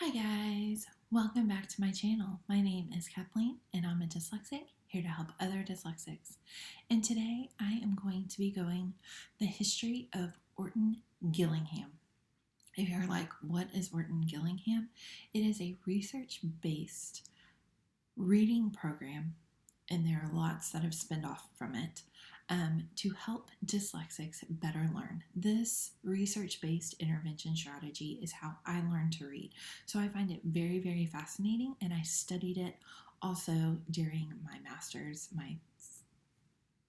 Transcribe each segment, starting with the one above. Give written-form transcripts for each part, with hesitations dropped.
Hi guys, welcome back to my channel. My name is Kathleen and I'm a dyslexic here to help other dyslexics. And today I am going to be going the history of Orton Gillingham. If you're like, what is Orton Gillingham? It is a research-based reading program, and there are lots that have spun off from it to help dyslexics better learn. This research-based intervention strategy is how I learned to read. So I find it very, very fascinating, and I studied it also during my master's, my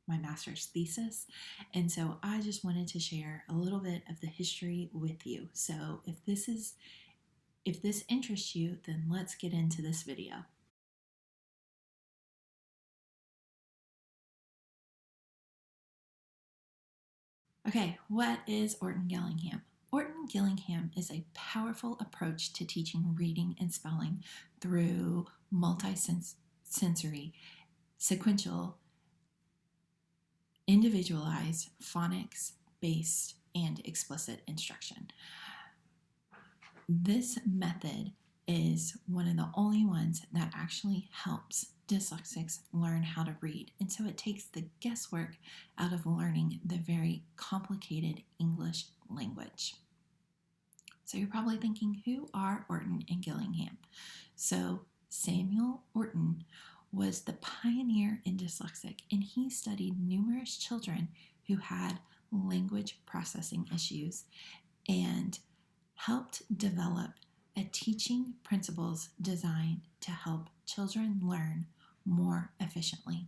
master's thesis. And so I just wanted to share a little bit of the history with you. So if this interests you, then let's get into this video. Okay, what is Orton-Gillingham? Orton-Gillingham is a powerful approach to teaching reading and spelling through multi-sensory, sequential, individualized, phonics-based, and explicit instruction. This method is one of the only ones that actually helps dyslexics learn how to read. And so it takes the guesswork out of learning the very complicated English language. So you're probably thinking, who are Orton and Gillingham? So Samuel Orton was the pioneer in dyslexic, and he studied numerous children who had language processing issues and helped develop a teaching principles designed to help children learn more efficiently.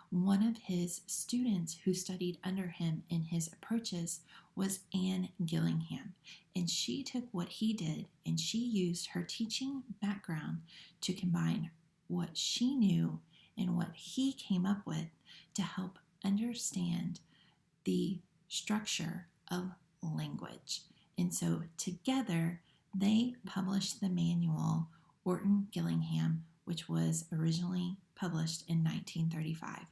One of his students who studied under him in his approaches was Anne Gillingham, and she took what he did and she used her teaching background to combine what she knew and what he came up with to help understand the structure of language. And so together they published the manual Orton-Gillingham, which was originally published in 1935.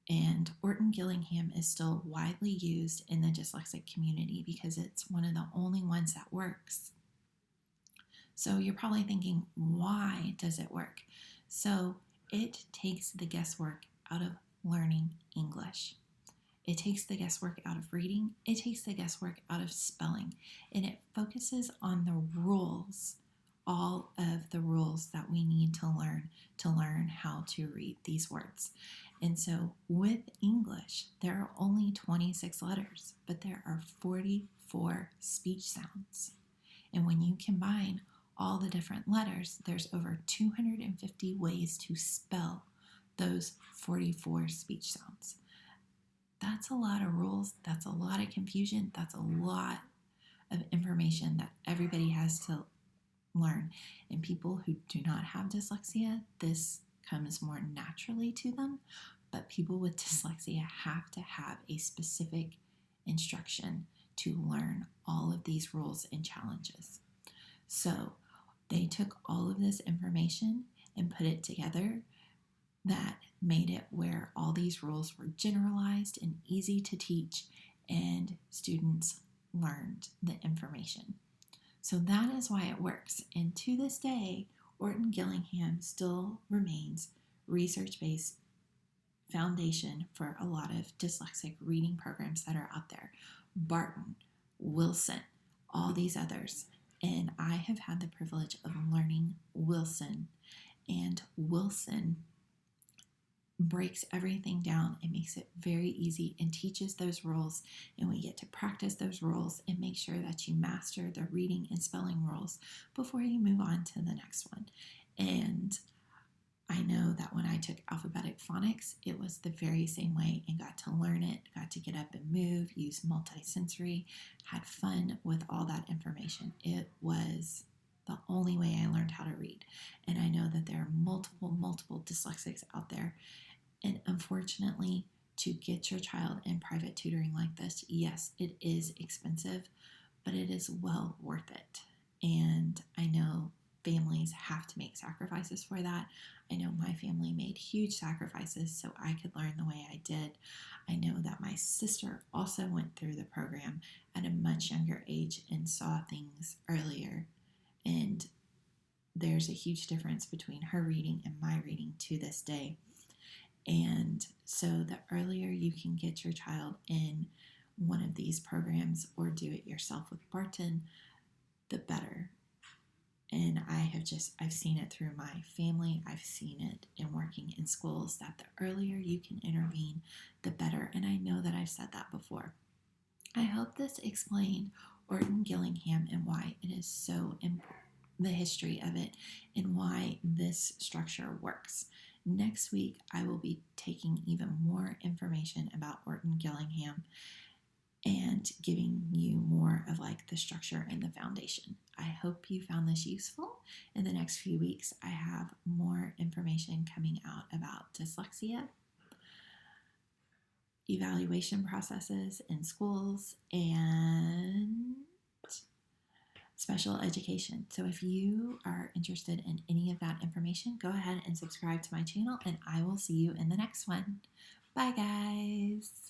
And Orton-Gillingham is still widely used in the dyslexic community because it's one of the only ones that works. So you're probably thinking, why does it work? So it takes the guesswork out of learning English. It takes the guesswork out of reading. It takes the guesswork out of spelling. And it focuses on the rules, all of the rules that we need to learn how to read these words. And so with English, there are only 26 letters, but there are 44 speech sounds. And when you combine all the different letters, there's over 250 ways to spell those 44 speech sounds. That's a lot of rules. That's a lot of confusion. That's a lot of information that everybody has to learn. And people who do not have dyslexia, this comes more naturally to them. But people with dyslexia have to have a specific instruction to learn all of these rules and challenges. So they took all of this information and put it together. That made it where all these rules were generalized and easy to teach, and students learned the information. So that is why it works. And to this day, Orton-Gillingham still remains research-based foundation for a lot of dyslexic reading programs that are out there. Barton, Wilson, all these others. And I have had the privilege of learning Wilson, and Wilson breaks everything down and makes it very easy and teaches those rules, and we get to practice those rules and make sure that you master the reading and spelling rules before you move on to the next one. And I know that when I took alphabetic phonics, it was the very same way, and got to learn it, got to get up and move, use multisensory, had fun with all that information. It was the only way I learned how to read. And I know that there are multiple dyslexics out there. And unfortunately, to get your child in private tutoring like this, yes, it is expensive, but it is well worth it. And I know families have to make sacrifices for that. I know my family made huge sacrifices so I could learn the way I did. I know that my sister also went through the program at a much younger age and saw things earlier. And there's a huge difference between her reading and my reading to this day. And so the earlier you can get your child in one of these programs or do it yourself with Barton, the better. And I've seen it through my family. I've seen it in working in schools that the earlier you can intervene, the better. And I know that I've said that before. I hope this explained Orton-Gillingham and why it is so important, the history of it, and why this structure works. Next week, I will be taking even more information about Orton-Gillingham and giving you more of like the structure and the foundation. I hope you found this useful. In the next few weeks, I have more information coming out about dyslexia, evaluation processes in schools, and special education. So if you are interested in any of that information, go ahead and subscribe to my channel, and I will see you in the next one. Bye, guys.